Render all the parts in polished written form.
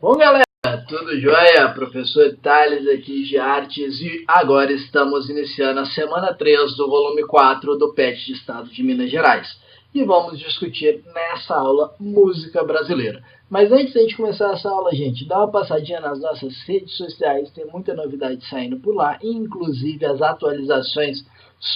Bom, galera, tudo jóia? Professor Thales aqui de Artes e agora estamos iniciando a semana 3 do volume 4 do PET de Estado de Minas Gerais. E vamos discutir nessa aula música brasileira. Mas antes de a gente começar essa aula, gente, dá uma passadinha nas nossas redes sociais, tem muita novidade saindo por lá, inclusive as atualizações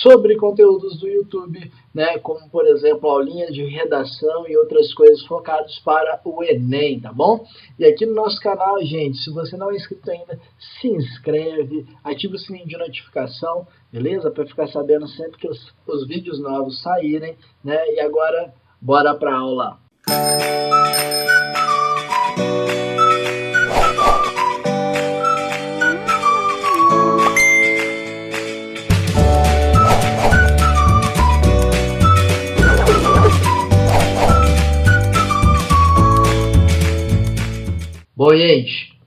sobre conteúdos do YouTube, né, como por exemplo aulinhas de redação e outras coisas focadas para o Enem, tá bom? E aqui no nosso canal, gente, se você não é inscrito ainda, se inscreve, ativa o sininho de notificação, beleza? Para ficar sabendo sempre que os vídeos novos saírem, né? E agora, bora para a aula. Bom, gente,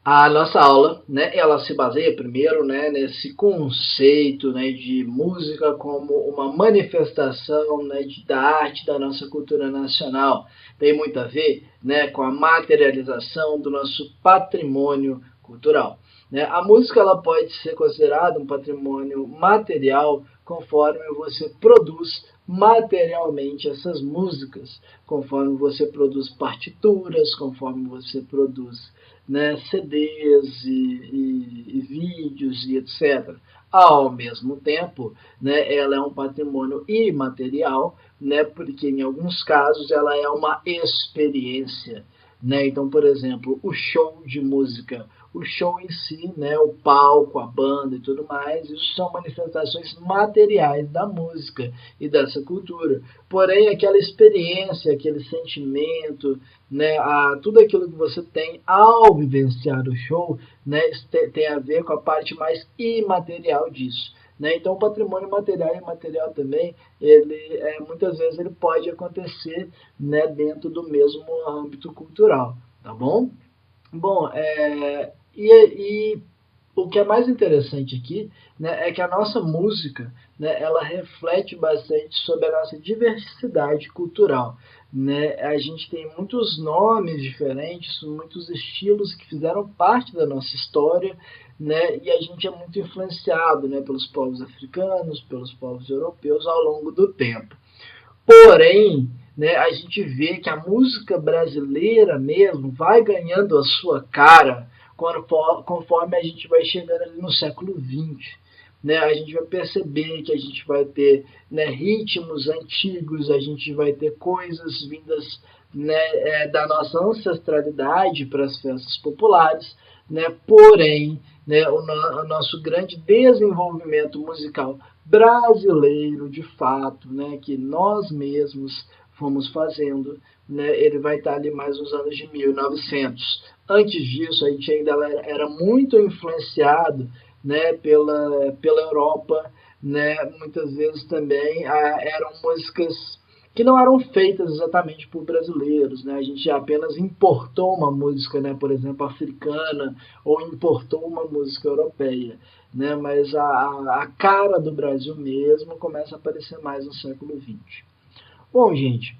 a nossa aula, né, ela se baseia primeiro, né, nesse conceito, né, de música como uma manifestação, né, da arte da nossa cultura nacional. Tem muito a ver, né, com a materialização do nosso patrimônio cultural. Né? A música ela pode ser considerada um patrimônio material conforme você produz materialmente essas músicas, conforme você produz partituras, conforme você produz, né, CDs e vídeos e etc. Ao mesmo tempo, né, ela é um patrimônio imaterial, né, porque em alguns casos ela é uma experiência. Né? Então, por exemplo, o show de música, o show em si, né, o palco, a banda e tudo mais, isso são manifestações materiais da música e dessa cultura. Porém, aquela experiência, aquele sentimento, né, tudo aquilo que você tem ao vivenciar o show, né, tem a ver com a parte mais imaterial disso. Né? Então, o patrimônio material e imaterial também, muitas vezes ele pode acontecer, né, dentro do mesmo âmbito cultural, tá bom? Bom, e o que é mais interessante aqui, né, é que a nossa música, né, ela reflete bastante sobre a nossa diversidade cultural. Né? A gente tem muitos nomes diferentes, muitos estilos que fizeram parte da nossa história, né, e a gente é muito influenciado, né, pelos povos africanos, pelos povos europeus ao longo do tempo. Porém, né, a gente vê que a música brasileira mesmo vai ganhando a sua cara conforme a gente vai chegando ali no século XX. Né, a gente vai perceber que a gente vai ter, né, ritmos antigos, a gente vai ter coisas vindas, né, da nossa ancestralidade para as festas populares, né, porém, né, o nosso grande desenvolvimento musical brasileiro, de fato, né, que nós mesmos fomos fazendo, né, ele vai estar ali mais nos anos de 1900. Antes disso, a gente ainda era muito influenciado, né, pela Europa, né, muitas vezes também eram músicas que não eram feitas exatamente por brasileiros. Né? A gente apenas importou uma música, né, por exemplo, africana, ou importou uma música europeia. Né? Mas a cara do Brasil mesmo começa a aparecer mais no século XX. Bom, gente,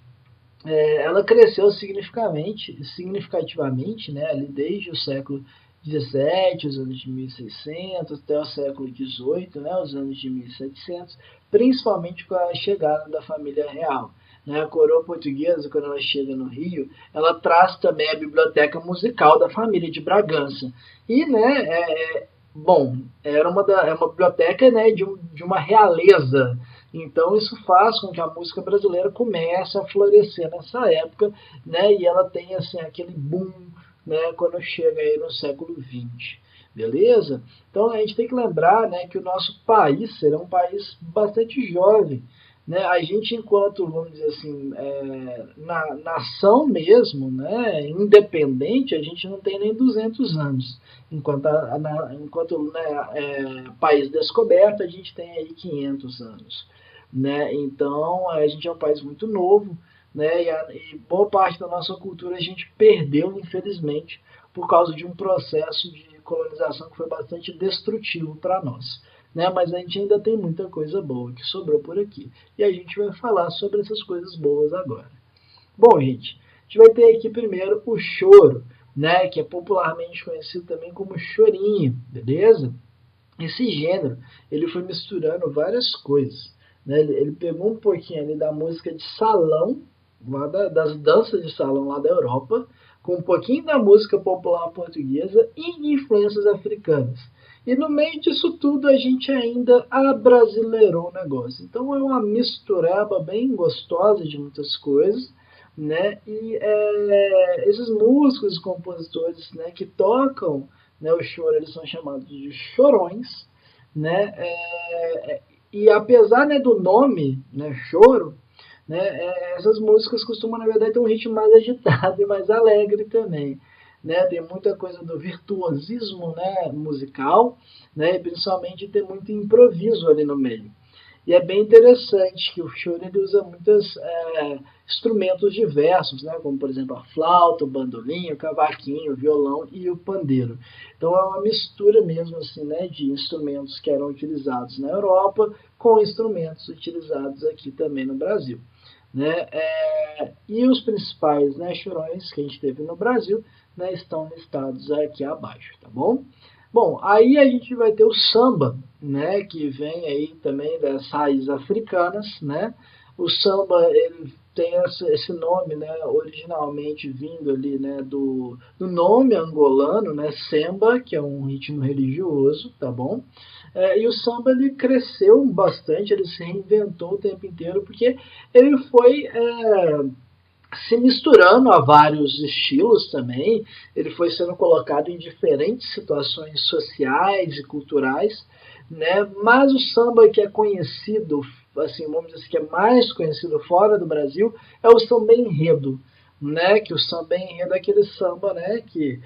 ela cresceu significativamente, né, ali desde o século XVII, os anos de 1600, até o século XVIII, né, os anos de 1700, principalmente com a chegada da família real. Né, a coroa portuguesa, quando ela chega no Rio, ela traz também a biblioteca musical da família de Bragança. E, né, bom, é uma biblioteca, né, de uma realeza. Então, isso faz com que a música brasileira comece a florescer nessa época, né, e ela tem assim, aquele boom, né, quando chega aí no século XX. Beleza? Então, a gente tem que lembrar, né, que o nosso país será um país bastante jovem. Né? A gente, enquanto, vamos dizer assim, na nação mesmo, né, independente, a gente não tem nem 200 anos. Enquanto país descoberto, a gente tem aí 500 anos. Né? Então, a gente é um país muito novo, né? E boa parte da nossa cultura a gente perdeu, infelizmente, por causa de um processo de colonização que foi bastante destrutivo para nós. Né? Mas a gente ainda tem muita coisa boa que sobrou por aqui. E a gente vai falar sobre essas coisas boas agora. Bom, gente, a gente vai ter aqui primeiro o choro. né, que é popularmente conhecido também como chorinho, beleza? Esse gênero, ele foi misturando várias coisas, né? Ele pegou um pouquinho ali da música de salão, das danças de salão lá da Europa, com um pouquinho da música popular portuguesa e de influências africanas. E no meio disso tudo a gente ainda abrasileirou o negócio. Então é uma mistureba bem gostosa de muitas coisas, né? E esses músicos e compositores, né, que tocam, né, o choro, eles são chamados de chorões, né? E apesar, né, do nome, né, choro, né, essas músicas costumam, na verdade, ter um ritmo mais agitado e mais alegre também. Né? Tem muita coisa do virtuosismo, né, musical, né, e principalmente tem muito improviso ali no meio. E é bem interessante que o choro ele usa muitos instrumentos diversos, né? Como por exemplo a flauta, o bandolim, o cavaquinho, o violão e o pandeiro. Então é uma mistura mesmo assim, né, de instrumentos que eram utilizados na Europa com instrumentos utilizados aqui também no Brasil. Né? E os principais, né, chorões que a gente teve no Brasil, né, estão listados aqui abaixo, tá bom? Bom, aí a gente vai ter o samba, né, que vem aí também das raízes africanas, né? O samba ele tem esse nome, né, originalmente vindo ali, né, do nome angolano, né, semba, que é um ritmo religioso, tá bom? E o samba ele cresceu bastante, ele se reinventou o tempo inteiro, porque ele foi se misturando a vários estilos também, ele foi sendo colocado em diferentes situações sociais e culturais, né? Mas o samba que é conhecido, assim, vamos dizer assim, que é mais conhecido fora do Brasil, é o samba enredo, né? Que o samba enredo é aquele samba, né? Que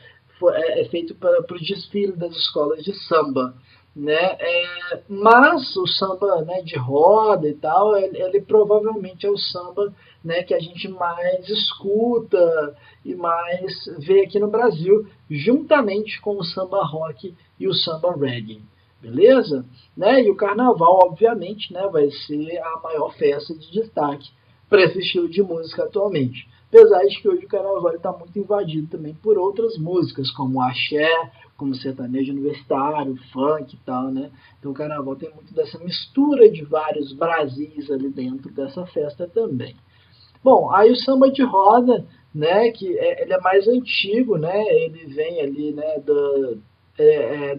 é feito para o desfile das escolas de samba, né? Mas o samba, né, de roda e tal, ele provavelmente é o samba, né, que a gente mais escuta e mais vê aqui no Brasil, juntamente com o samba rock e o samba reggae. Beleza? Né? E o carnaval, obviamente, né, vai ser a maior festa de destaque para esse estilo de música atualmente. Apesar de que hoje o carnaval está muito invadido também por outras músicas, como o axé, como sertanejo universitário, funk e tal, né? Então o carnaval tem muito dessa mistura de vários Brasis ali dentro dessa festa também. Bom, aí o samba de roda, né, que ele é mais antigo, né, ele vem ali, né,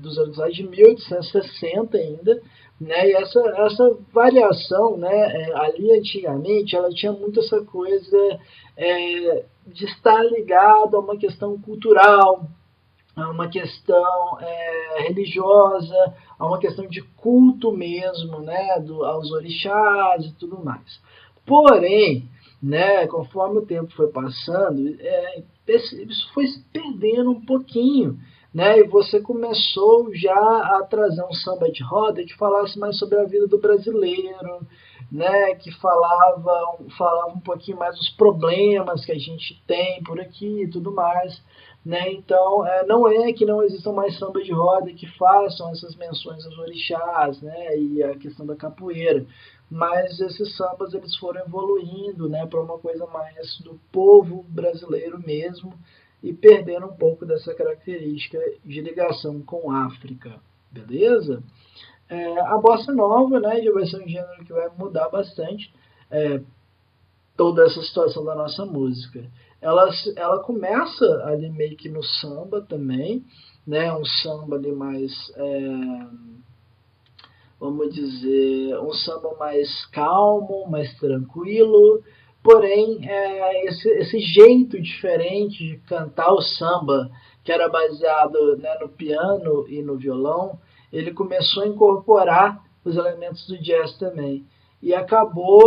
dos anos lá de 1860 ainda, né, e essa variação, né, ali antigamente, ela tinha muito essa coisa de estar ligado a uma questão cultural, a uma questão religiosa, a uma questão de culto mesmo, né, aos orixás e tudo mais. Porém, né, conforme o tempo foi passando, isso foi se perdendo um pouquinho, né, e você começou já a trazer um samba de roda que falasse mais sobre a vida do brasileiro, né, que falava um pouquinho mais dos problemas que a gente tem por aqui e tudo mais. Né? Então, não é que não existam mais samba de roda que façam essas menções aos orixás, né? E a questão da capoeira, mas esses sambas eles foram evoluindo, né, para uma coisa mais do povo brasileiro mesmo e perdendo um pouco dessa característica de ligação com a África, beleza? A bossa nova, né, já vai ser um gênero que vai mudar bastante toda essa situação da nossa música. Ela começa ali meio que no samba também, né? Um samba ali mais, vamos dizer, um samba mais calmo, mais tranquilo. Porém, esse jeito diferente de cantar o samba, que era baseado, né, no piano e no violão, ele começou a incorporar os elementos do jazz também e acabou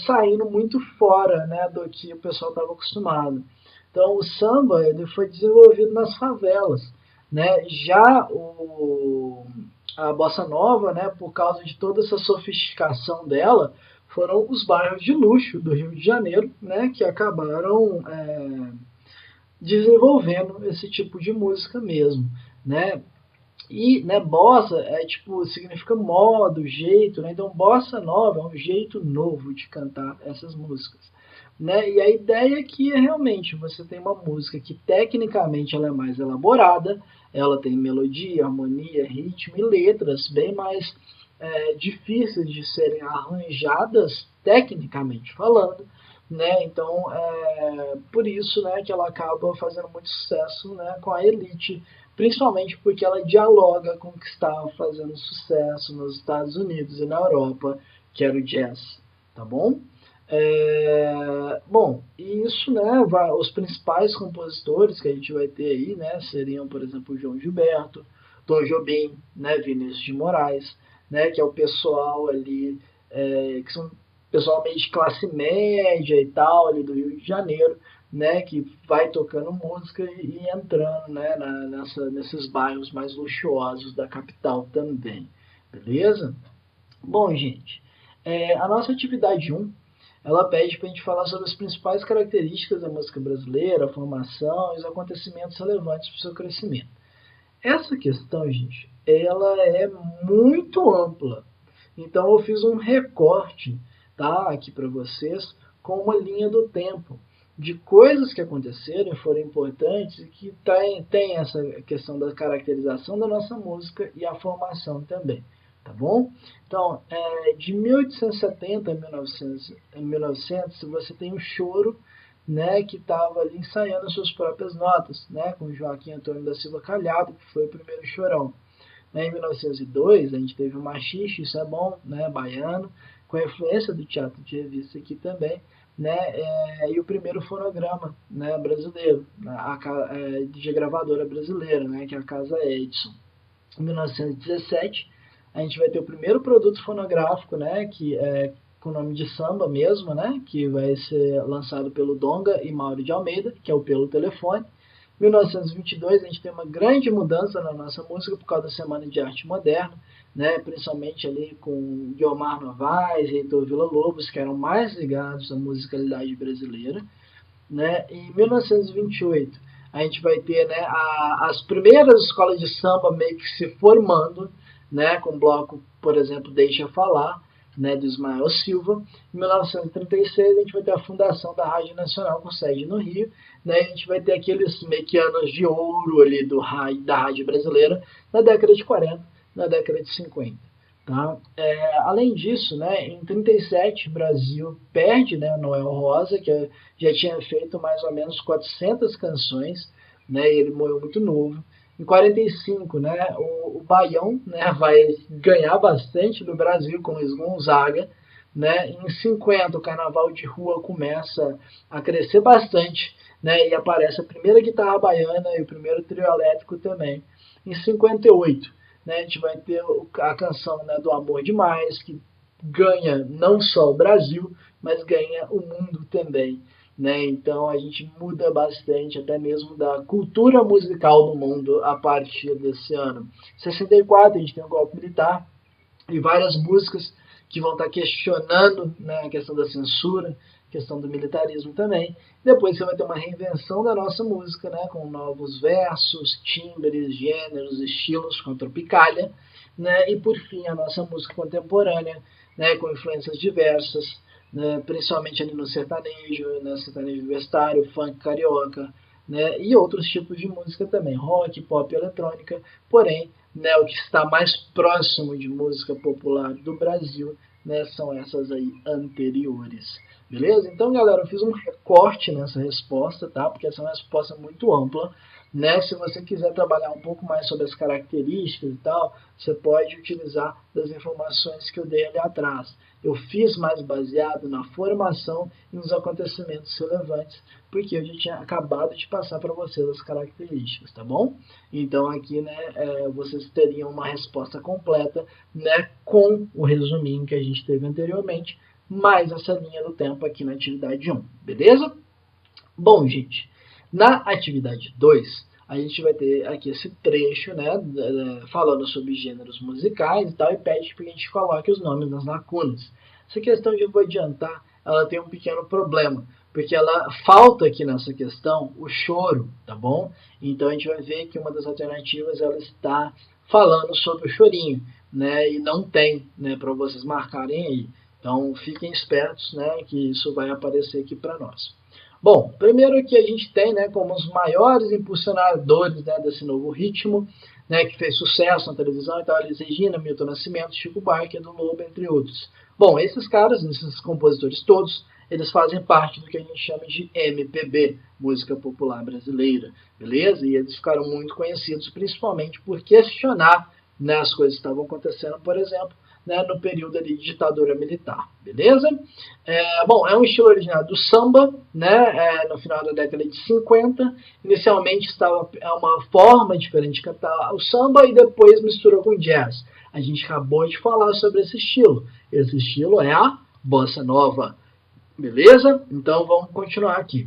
saindo muito fora, né, do que o pessoal estava acostumado. Então o samba ele foi desenvolvido nas favelas, né? Já a bossa nova, né, por causa de toda essa sofisticação dela, foram os bairros de luxo do Rio de Janeiro, né, que acabaram desenvolvendo esse tipo de música mesmo, né? E, né, bossa tipo, significa modo, jeito, né? Então bossa nova é um jeito novo de cantar essas músicas. né? E a ideia aqui é realmente você tem uma música que tecnicamente ela é mais elaborada, ela tem melodia, harmonia, ritmo e letras bem mais difíceis de serem arranjadas tecnicamente falando, né? Então, por isso, né, que ela acaba fazendo muito sucesso, né, com a elite, principalmente porque ela dialoga com o que estava fazendo sucesso nos Estados Unidos e na Europa, que era o jazz, tá bom? Bom, e isso, né, os principais compositores que a gente vai ter aí, né, seriam, por exemplo, o João Gilberto, Tom Jobim, né, Vinícius de Moraes, né, que é o pessoal ali, que são pessoal meio de classe média e tal, ali do Rio de Janeiro, né, que vai tocando música e entrando, né, nesses bairros mais luxuosos da capital também, beleza? Bom, gente, a nossa atividade um ela pede para a gente falar sobre as principais características da música brasileira, a formação e os acontecimentos relevantes para o seu crescimento. Essa questão, gente, ela é muito ampla. Então eu fiz um recorte, tá, aqui para vocês com uma linha do tempo de coisas que aconteceram e foram importantes e que tem essa questão da caracterização da nossa música e a formação também, tá bom? Então, de 1870 a 1900 você tem o choro, né, que estava ali ensaiando suas próprias notas, né, com Joaquim Antônio da Silva Calhado, que foi o primeiro chorão. Em 1902, a gente teve o Machixe, isso é bom, né, baiano, com a influência do teatro de revista aqui também, né, e o primeiro fonograma, né, brasileiro, de gravadora brasileira, né, que é a Casa Edison. Em 1917, a gente vai ter o primeiro produto fonográfico, né, que é com o nome de samba mesmo, né, que vai ser lançado pelo Donga e Mauro de Almeida, que é o Pelo Telefone. Em 1922, a gente tem uma grande mudança na nossa música por causa da Semana de Arte Moderna, né, principalmente ali com Guiomar Novaes e Heitor Villa-Lobos, que eram mais ligados à musicalidade brasileira. Né? Em 1928, a gente vai ter, né, as primeiras escolas de samba meio que se formando, né, com o bloco, por exemplo, Deixa Falar, né, do Ismael Silva. Em 1936, a gente vai ter a fundação da Rádio Nacional com sede no Rio, né, a gente vai ter aqueles meio que anos de ouro ali da rádio brasileira na década de 40, na década de 50. Tá? Além disso, né, em 37, o Brasil perde, né, o Noel Rosa, que já tinha feito mais ou menos 400 canções, né, e ele morreu muito novo. Em 45, né, o Baião, né, vai ganhar bastante do Brasil com Luiz Gonzaga. Né? Em 50, o carnaval de rua começa a crescer bastante, né, e aparece a primeira guitarra baiana e o primeiro trio elétrico também. Em 58, né, a gente vai ter a canção, né, do Amor Demais, que ganha não só o Brasil, mas ganha o mundo também. Né? Então a gente muda bastante, até mesmo da cultura musical do mundo a partir desse ano. Em 64, a gente tem o golpe militar e várias músicas que vão estar questionando, né, a questão da censura, a questão do militarismo também. Depois você vai ter uma reinvenção da nossa música, né, com novos versos, timbres, gêneros, estilos, com a Tropicália. Né, e por fim a nossa música contemporânea, né, com influências diversas, né, principalmente ali no sertanejo, né, sertanejo universitário, funk carioca, né, e outros tipos de música também, rock, pop, eletrônica, porém, né, o que está mais próximo de música popular do Brasil, né, são essas aí anteriores. Beleza? Então, galera, eu fiz um recorte nessa resposta, tá? Porque essa é uma resposta muito ampla. Né? Se você quiser trabalhar um pouco mais sobre as características e tal, você pode utilizar das informações que eu dei ali atrás. Eu fiz mais baseado na formação e nos acontecimentos relevantes, porque eu já tinha acabado de passar para vocês as características, tá bom? Então aqui, né, vocês teriam uma resposta completa, né, com o resuminho que a gente teve anteriormente, mais essa linha do tempo aqui na atividade 1, beleza? Bom, gente, na atividade 2, a gente vai ter aqui esse trecho, né, falando sobre gêneros musicais e tal, e pede que a gente coloque os nomes nas lacunas. Essa questão, já vou adiantar, ela tem um pequeno problema, porque ela falta aqui nessa questão o choro, tá bom? Então a gente vai ver que uma das alternativas ela está falando sobre o chorinho, né, e não tem, né, para vocês marcarem aí. Então, fiquem espertos, né, que isso vai aparecer aqui para nós. Bom, primeiro que a gente tem, né, como os maiores impulsionadores, né, desse novo ritmo, né, que fez sucesso na televisão, então Elis Regina, Milton Nascimento, Chico Buarque, Edu Lobo, entre outros. Bom, esses caras, esses compositores todos, eles fazem parte do que a gente chama de MPB, música popular brasileira, beleza? E eles ficaram muito conhecidos principalmente por questionar, né, as coisas que estavam acontecendo, por exemplo, né, no período ali de ditadura militar, beleza? Bom, é um estilo originário do samba, né, no final da década de 50. Inicialmente estava uma forma diferente de cantar o samba e depois misturou com jazz. A gente acabou de falar sobre esse estilo. Esse estilo é a bossa nova, beleza? Então vamos continuar aqui.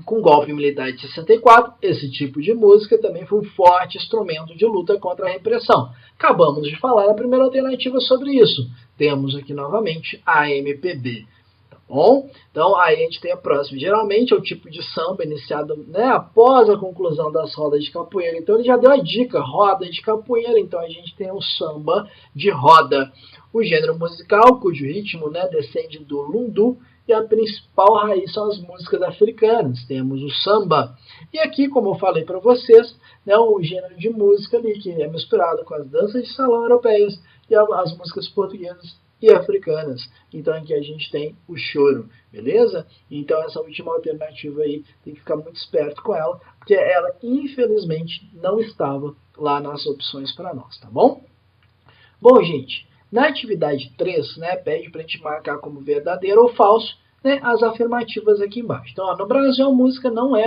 Com o golpe militar de 64, esse tipo de música também foi um forte instrumento de luta contra a repressão. Acabamos de falar na primeira alternativa sobre isso. Temos aqui novamente a MPB. Tá bom? Então aí a gente tem a próxima. Geralmente é o tipo de samba iniciado, né, após a conclusão das rodas de capoeira. Então ele já deu a dica, roda de capoeira. Então a gente tem o samba de roda. O gênero musical, cujo ritmo, né, descende do lundu, e a principal raiz são as músicas africanas. Temos o samba. E aqui, como eu falei para vocês, né, o gênero de música ali que é misturado com as danças de salão europeias e as músicas portuguesas e africanas. Então aqui a gente tem o choro, beleza? Então essa última alternativa aí tem que ficar muito esperto com ela, porque ela infelizmente não estava lá nas opções para nós, tá bom? Bom, gente, na atividade 3, né, pede para a gente marcar como verdadeiro ou falso, né, as afirmativas aqui embaixo. Então, ó, no Brasil, a música não é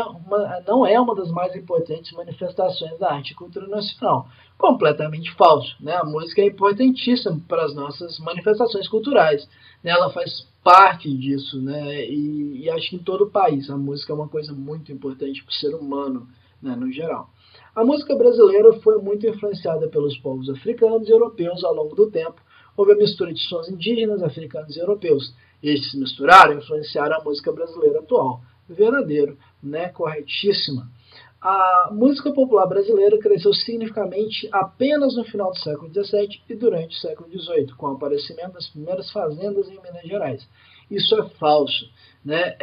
uma das mais importantes manifestações da arte e cultura nacional. Completamente falso. Né? A música é importantíssima para as nossas manifestações culturais. Né? Ela faz parte disso, né? E acho que em todo o país a música é uma coisa muito importante para o ser humano, né, no geral. A música brasileira foi muito influenciada pelos povos africanos e europeus ao longo do tempo. Houve a mistura de sons indígenas, africanos e europeus. Estes se misturaram e influenciaram a música brasileira atual. Verdadeiro, né? Corretíssima. A música popular brasileira cresceu significativamente apenas no final do século XVII e durante o século XVIII, com o aparecimento das primeiras fazendas em Minas Gerais. Isso é falso. Né?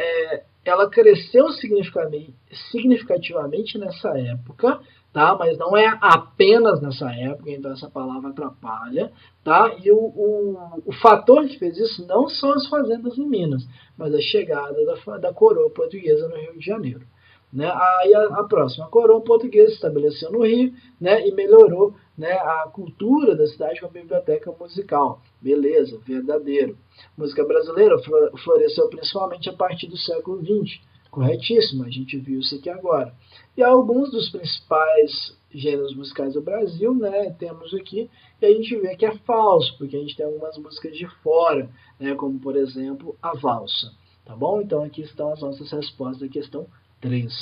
Ela cresceu significativamente nessa época, tá? Mas não é apenas nessa época, então essa palavra atrapalha. Tá? E o fator que fez isso não são as fazendas em Minas, mas a chegada da coroa portuguesa no Rio de Janeiro. Né? Aí a próxima, a coroa portuguesa se estabeleceu no Rio, né, e melhorou, né, a cultura da cidade com a biblioteca musical. Beleza, verdadeiro. Música brasileira floresceu principalmente a partir do século XX. Corretíssimo, a gente viu isso aqui agora. E alguns dos principais gêneros musicais do Brasil, né, temos aqui, e a gente vê que é falso, porque a gente tem algumas músicas de fora, né, como por exemplo a valsa. Tá bom? Então aqui estão as nossas respostas da questão 3.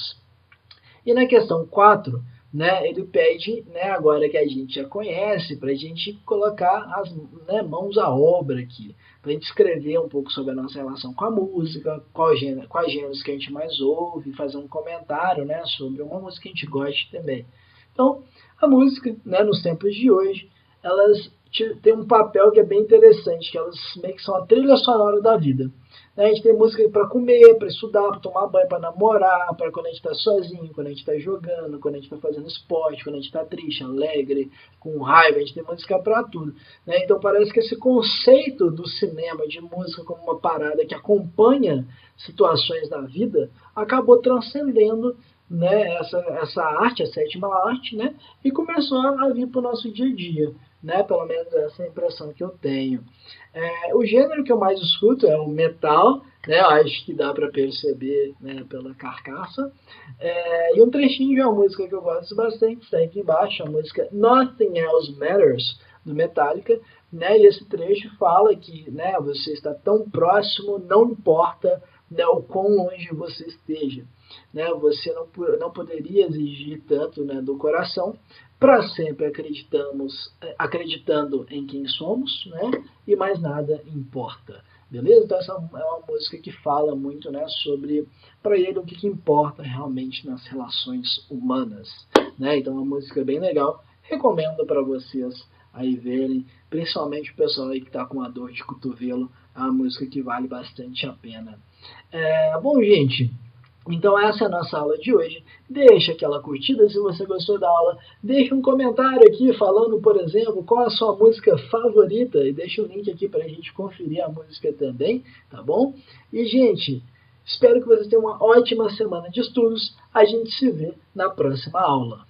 E na questão 4, né, ele pede, né, agora que a gente já conhece, para a gente colocar as, né, mãos à obra aqui, para a gente escrever um pouco sobre a nossa relação com a música, quais gêneros que a gente mais ouve, fazer um comentário, né, sobre uma música que a gente goste também. Então, a música, né, nos tempos de hoje, elas têm um papel que é bem interessante, que elas meio que são a trilha sonora da vida. A gente tem música para comer, para estudar, para tomar banho, para namorar, para quando a gente está sozinho, quando a gente está jogando, quando a gente está fazendo esporte, quando a gente está triste, alegre, com raiva, a gente tem música para tudo. Né? Então parece que esse conceito do cinema, de música como uma parada que acompanha situações da vida, acabou transcendendo, né, essa arte, a sétima arte, né, e começou a vir para o nosso dia a dia. Né? Pelo menos essa é a impressão que eu tenho. O gênero que eu mais escuto é o metal, né? Acho que dá para perceber, né, pela carcaça. E um trechinho de uma música que eu gosto bastante, está aqui embaixo, a música Nothing Else Matters, do Metallica. Né? E esse trecho fala que, né, você está tão próximo, não importa, né, o quão longe você esteja. Né? Você não poderia exigir tanto, né, do coração, para sempre acreditando em quem somos, né? E mais nada importa. Beleza? Então essa é uma música que fala muito, né, sobre, para ele, o que importa realmente nas relações humanas. Né? Então é uma música bem legal. Recomendo para vocês aí verem, principalmente o pessoal aí que está com a dor de cotovelo, é uma música que vale bastante a pena. Bom, gente, então essa é a nossa aula de hoje. Deixa aquela curtida se você gostou da aula. Deixa um comentário aqui falando, por exemplo, qual a sua música favorita. E deixa o link aqui para a gente conferir a música também, tá bom? E, gente, espero que vocês tenham uma ótima semana de estudos. A gente se vê na próxima aula.